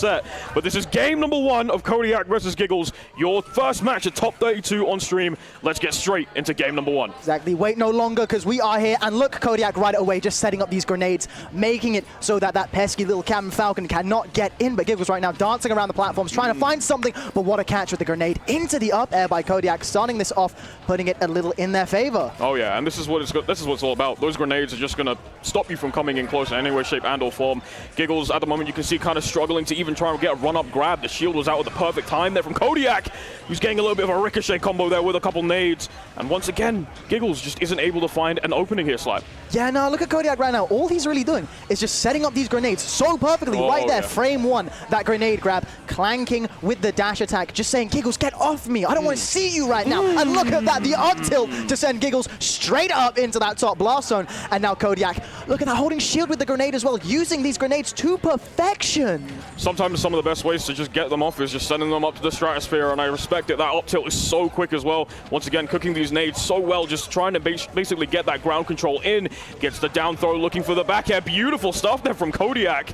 set. But this is game number 1 of Kodiak versus Gigglezz. Your first match at top 32 on stream. Let's get straight into game number 1. Exactly. Wait no longer, because we are here. And look, Kodiak right away just setting up these grenades, making it so that that pesky little Captain Falcon cannot get in. But Gigglezz right now dancing around the platforms, trying to find something. But what a catch with the grenade into the up air by Kodiak, starting this off, putting it a little in their favor. Oh yeah, and this is what it's all about. Those grenades are just going to stop you from coming in close in any way, shape, and or form. Gigglezz, at the moment, you can see kind of struggling to even try and get a run-up grab. The shield was out at the perfect time there from Kodiak, who's getting a little bit of a ricochet combo there with a couple nades. And once again, Gigglezz just isn't able to find an opening here, Slap. Yeah, no, look at Kodiak right now. All he's really doing is just setting up these grenades so perfectly right there. Yeah. Frame 1, that grenade grab, clanking with the dash attack, just saying, Gigglezz, get off me. I don't want to see you right now. And look at that, the up tilt to send Gigglezz straight up into that top blast zone. And now Kodiak, look at that, holding shield with the grenade as well, using these grenades to perfection. Sometimes some of the best ways to just get them off is just sending them up to the stratosphere, and I respect it. That up tilt is so quick as well. Once again, cooking these nades so well, just trying to basically get that ground control in. Gets the down throw, looking for the back air. Beautiful stuff there from Kodiak.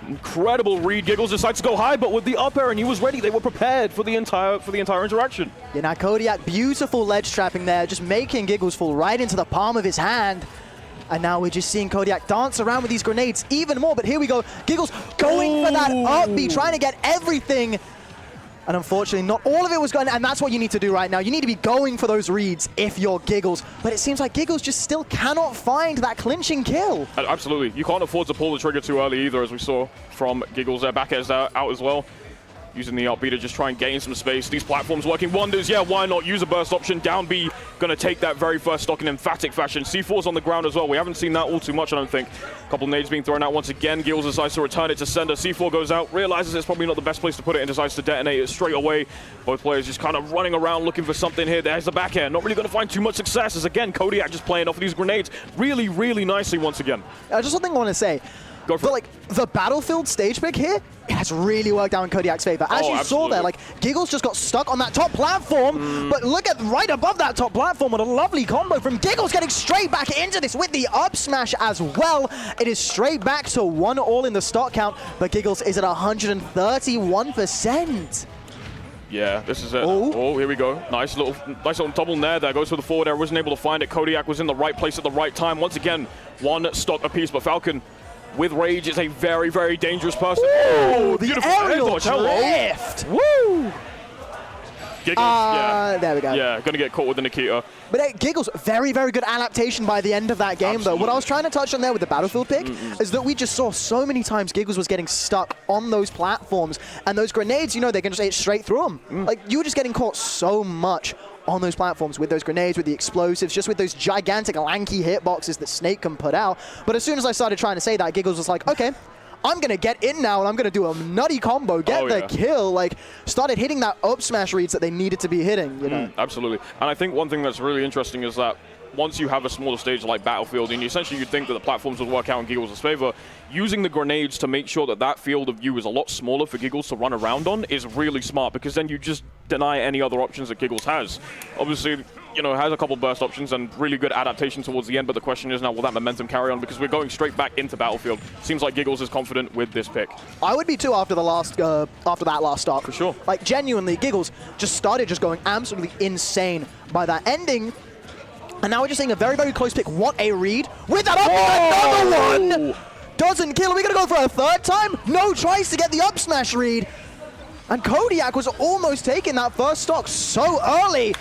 Incredible read. Gigglezz decides to go high, but with the up air, and he was ready. They were prepared for the entire interaction. Yeah, now Kodiak, beautiful ledge trapping there, just making Gigglezz fall right into the palm of his hand. And now we're just seeing Kodiak dance around with these grenades even more. But here we go. Gigglezz going for that up B, trying to get everything. And unfortunately, not all of it was going, and that's what you need to do right now. You need to be going for those reads if you're Gigglezz. But it seems like Gigglezz just still cannot find that clinching kill. Absolutely. You can't afford to pull the trigger too early either, as we saw from Gigglezz. Their back air's out as well. Using the up B to just try and gain some space. These platforms working wonders. Yeah, why not use a burst option? Down B, going to take that very first stock in emphatic fashion. C4's on the ground as well. We haven't seen that all too much, I don't think. A couple nades being thrown out once again. Gigglezz decides to return it to sender. C4 goes out, realizes it's probably not the best place to put it, and decides to detonate it straight away. Both players just kind of running around looking for something here. There's the back air. Not really going to find too much success, as again, Kodiak just playing off of these grenades really, really nicely once again. Just something I want to say. The battlefield stage pick here, it has really worked out in Kodiak's favor. As you saw there, like, Gigglezz just got stuck on that top platform, but look at right above that top platform, what a lovely combo from Gigglezz, getting straight back into this with the up smash as well. It is straight back to 1-all in the stock count, but Gigglezz is at 131%. Yeah, this is it. Oh, here we go. Nice little double nair there. Goes for the forward air. Wasn't able to find it. Kodiak was in the right place at the right time. Once again, one stock apiece, but Falcon with rage is a very, very dangerous person. Oh, the aerial drift. Woo! Gigglezz, yeah. There we go. Yeah, gonna get caught with the Nikita. But Gigglezz, very, very good adaptation by the end of that game, though. What I was trying to touch on there with the battlefield pick is that we just saw so many times Gigglezz was getting stuck on those platforms, and those grenades, you know, they can just hit straight through them. Like, you were just getting caught so much on those platforms with those grenades, with the explosives, just with those gigantic lanky hitboxes that Snake can put out. But as soon as I started trying to say that, Gigglezz was like, okay, I'm going to get in now, and I'm going to do a nutty combo, get the kill, like, started hitting that up smash reads that they needed to be hitting, you know? Absolutely. And I think one thing that's really interesting is that once you have a smaller stage like Battlefield, and essentially you'd think that the platforms would work out in Gigglezz' favor, using the grenades to make sure that that field of view is a lot smaller for Gigglezz to run around on is really smart, because then you just deny any other options that Gigglezz has. Obviously, you know, has a couple burst options and really good adaptation towards the end, but the question is now, will that momentum carry on? Because we're going straight back into Battlefield. Seems like Gigglezz is confident with this pick. I would be too after the last, after that last start. For sure. Like, genuinely, Gigglezz just started just going absolutely insane by that ending. And now we're just seeing a very, very close pick. What a read. With that up, another one! Doesn't kill. Are we going to go for a third time? No, tries to get the up smash read. And Kodiak was almost taking that first stock so early.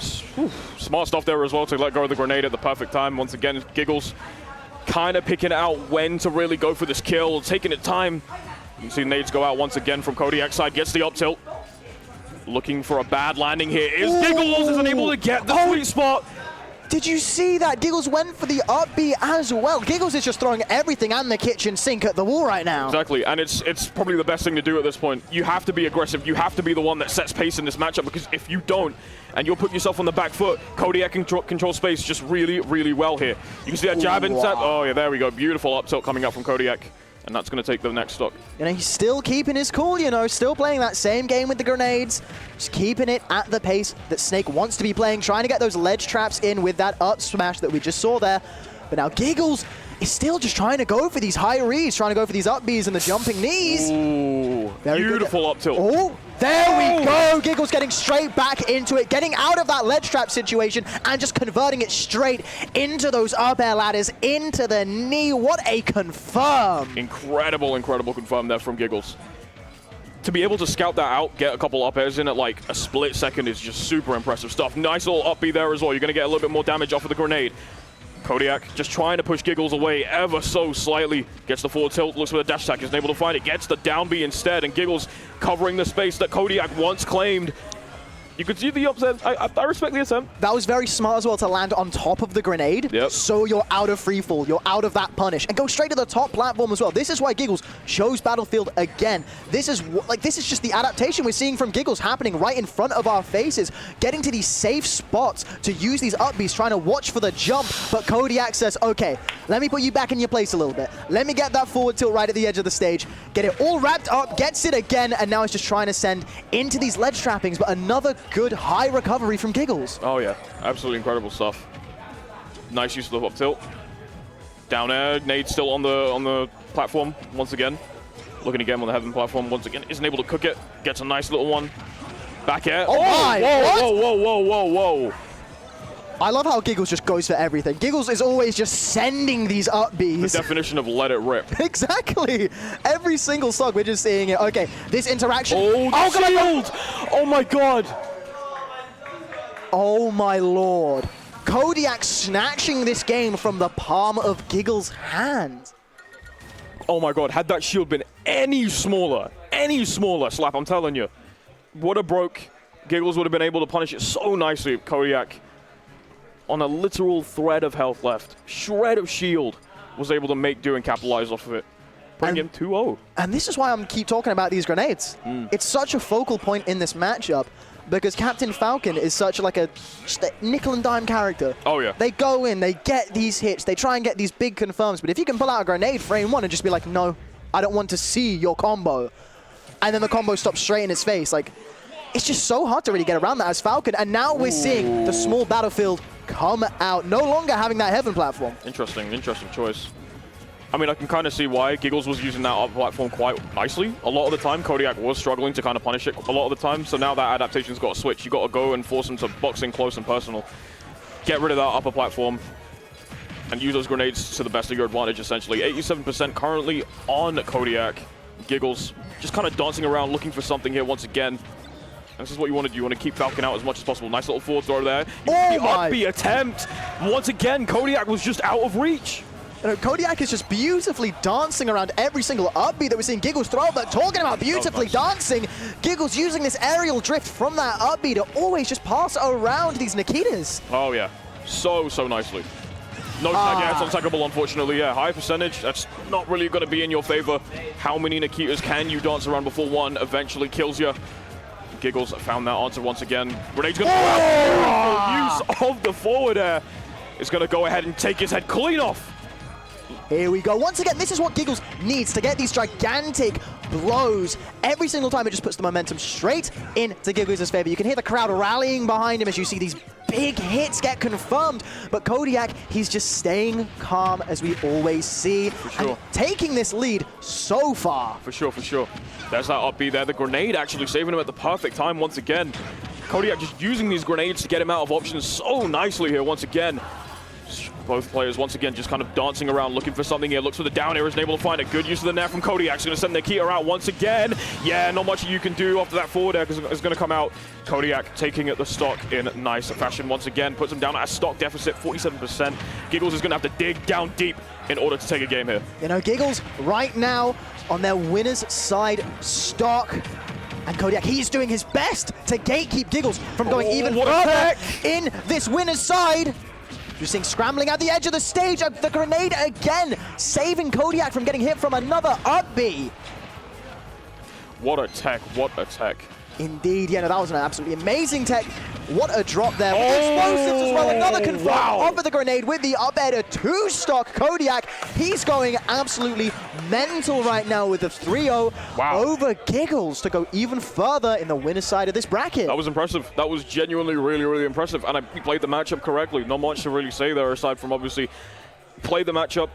Smart stuff there as well to let go of the grenade at the perfect time. Once again, Gigglezz kind of picking out when to really go for this kill, taking it time. You see nades go out once again from Kodiak's side, gets the up tilt. Looking for a bad landing here. Gigglezz isn't able to get the sweet spot. Did you see that? Gigglezz went for the up B as well. Gigglezz is just throwing everything and the kitchen sink at the wall right now. Exactly, and it's probably the best thing to do at this point. You have to be aggressive. You have to be the one that sets pace in this matchup, because if you don't, and you'll put yourself on the back foot, Kodiak can control space just really, really well here. You can see that jab intercept. Oh, yeah, there we go. Beautiful up tilt coming up from Kodiak. And that's going to take the next stock. You know, he's still keeping his cool, you know, still playing that same game with the grenades, just keeping it at the pace that Snake wants to be playing, trying to get those ledge traps in with that up smash that we just saw there. But now Gigglezz is still just trying to go for these high reads, trying to go for these up Bs and the jumping knees. Ooh, beautiful up tilt. Oh, there we go. Gigglezz getting straight back into it, getting out of that ledge trap situation and just converting it straight into those up air ladders, into the knee. What a confirm. Incredible, incredible confirm there from Gigglezz. To be able to scout that out, get a couple up airs in at like a split second is just super impressive stuff. Nice little up B there as well. You're going to get a little bit more damage off of the grenade. Kodiak just trying to push Gigglezz away ever so slightly. Gets the forward tilt, looks for the dash attack, isn't able to find it. Gets the down B instead, and Gigglezz covering the space that Kodiak once claimed. You could see the upset. I respect the attempt. That was very smart as well to land on top of the grenade. Yep. So you're out of free fall, you're out of that punish, and go straight to the top platform as well. This is why Gigglezz chose Battlefield again. This is just the adaptation we're seeing from Gigglezz happening right in front of our faces, getting to these safe spots to use these up Bs, trying to watch for the jump. But Kodiak says, okay, let me put you back in your place a little bit. Let me get that forward tilt right at the edge of the stage, get it all wrapped up, gets it again, and now it's just trying to send into these ledge trappings. But another good high recovery from Gigglezz. Oh yeah, absolutely incredible stuff. Nice use of the up tilt. Down air, nade still on the platform once again. Looking again on the heaven platform once again. Isn't able to cook it. Gets a nice little one. Back air. Oh my! Whoa, whoa, whoa, whoa, whoa, whoa. I love how Gigglezz just goes for everything. Gigglezz is always just sending these up Bs. The definition of let it rip. Exactly. Every single slug, we're just seeing it. Okay, this interaction. Oh, shield! Oh my god. Oh my lord. Kodiak snatching this game from the palm of Gigglezz' hand. Oh my god, had that shield been any smaller, Slap, I'm telling you, would have broke. Gigglezz would have been able to punish it so nicely. Kodiak, on a literal thread of health left, shred of shield, was able to make do and capitalize off of it. Bring him 2-0. And this is why I'm keep talking about these grenades. It's such a focal point in this matchup, because Captain Falcon is such like just a nickel and dime character. Oh yeah. They go in, they get these hits, they try and get these big confirms, but if you can pull out a grenade frame one and just be like, no, I don't want to see your combo, and then the combo stops straight in its face, like, it's just so hard to really get around that as Falcon. And now we're seeing the small battlefield come out, no longer having that heaven platform. Interesting choice. I mean, I can kind of see why Gigglezz was using that up platform quite nicely. A lot of the time, Kodiak was struggling to kind of punish it a lot of the time. So now that adaptation's got to switch. You got to go and force him to box in close and personal. Get rid of that upper platform and use those grenades to the best of your advantage, essentially. 87% currently on Kodiak. Gigglezz just kind of dancing around, looking for something here once again. And this is what you want to do. You want to keep Falcon out as much as possible. Nice little forward throw there. The up B attempt. Once again, Kodiak was just out of reach. You know, Kodiak is just beautifully dancing around every single up B that we're seeing Gigglezz throw, but talking about beautifully dancing, Gigglezz using this aerial drift from that up B to always just pass around these Nikitas. Oh yeah, so nicely. No tag, yeah, it's untaggable, unfortunately. Yeah, high percentage, that's not really going to be in your favor. How many Nikitas can you dance around before one eventually kills you? Gigglezz found that answer once again. Grenade's going to use of the forward air. It's going to go ahead and take his head clean off. Here we go. Once again, this is what Gigglezz needs to get these gigantic blows. Every single time it just puts the momentum straight into Gigglezz' favor. You can hear the crowd rallying behind him as you see these big hits get confirmed. But Kodiak, he's just staying calm as we always see. For sure. And taking this lead so far. For sure. There's that up B there. The grenade actually saving him at the perfect time once again. Kodiak just using these grenades to get him out of options so nicely here once again. Both players once again just kind of dancing around looking for something here. Looks for the down air, isn't able to find a good use of the net from Kodiak. He's going to send Nikita out once again. Yeah, not much you can do after that forward air because it's going to come out. Kodiak taking the stock in nice fashion once again. Puts him down at a stock deficit, 47%. Gigglezz is going to have to dig down deep in order to take a game here. You know, Gigglezz right now on their winner's side stock. And Kodiak, he's doing his best to gatekeep Gigglezz from going even further in this winner's side. You're seeing scrambling at the edge of the stage, the grenade again, saving Kodiak from getting hit from another up B. What a tech, what a tech. Indeed, yeah, no, that was an absolutely amazing tech. What a drop there. With explosives as well, another confirm off of the grenade with the up air to 2-stock Kodiak. He's going absolutely mental right now with the 3-0 over Gigglezz to go even further in the winner's side of this bracket. That was impressive. That was genuinely really impressive. And he played the matchup correctly. Not much to really say there aside from obviously play the matchup,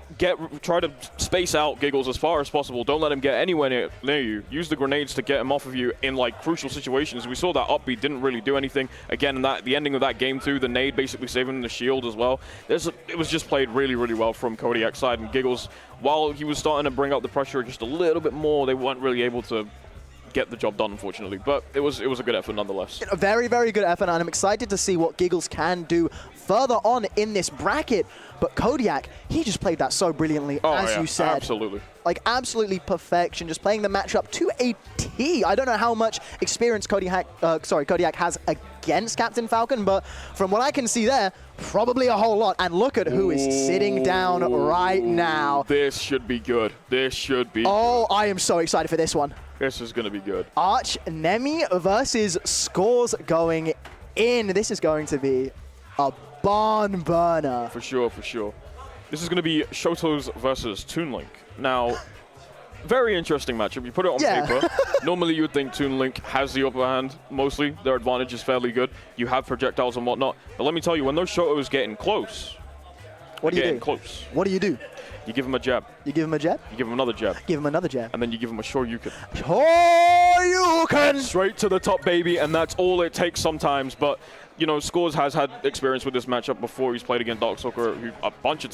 try to space out Gigglezz as far as possible. Don't let him get anywhere near you. Use the grenades to get him off of you in like crucial situations. We saw that upbeat didn't really do anything. Again, in the ending of that game too, the nade basically saving the shield as well. It was just played really, really well from Kodiak's side, and Gigglezz, while he was starting to bring up the pressure just a little bit more, they weren't really able to get the job done, unfortunately. But it was a good effort nonetheless. A very, very good effort, and I'm excited to see what Gigglezz can do further on in this bracket. But Kodiak, he just played that so brilliantly, as you said. Absolutely. Like, absolutely perfection, just playing the matchup to a T. I don't know how much experience Kodiak has against Captain Falcon, but from what I can see there, probably a whole lot. And look at who is sitting down right now. This should be good. This should be good. I am so excited for this one. This is going to be good. Arch Nemi versus Scores going in. This is going to be a barn burner. For sure, for sure. This is going to be Shotos versus Toonlink. Now, very interesting matchup. You put it on paper. Normally, you would think Toonlink has the upper hand. Mostly, their advantage is fairly good. You have projectiles and whatnot. But let me tell you, when those Shotos getting close, what do you do? Close. What do you do? You give him a jab. You give him a jab? You give him another jab. Give him another jab. And then you give him a Shoryuken. Shoryuken! Straight to the top, baby, and that's all it takes sometimes. But, you know, Scores has had experience with this matchup before. He's played against Darkstalker a bunch of times.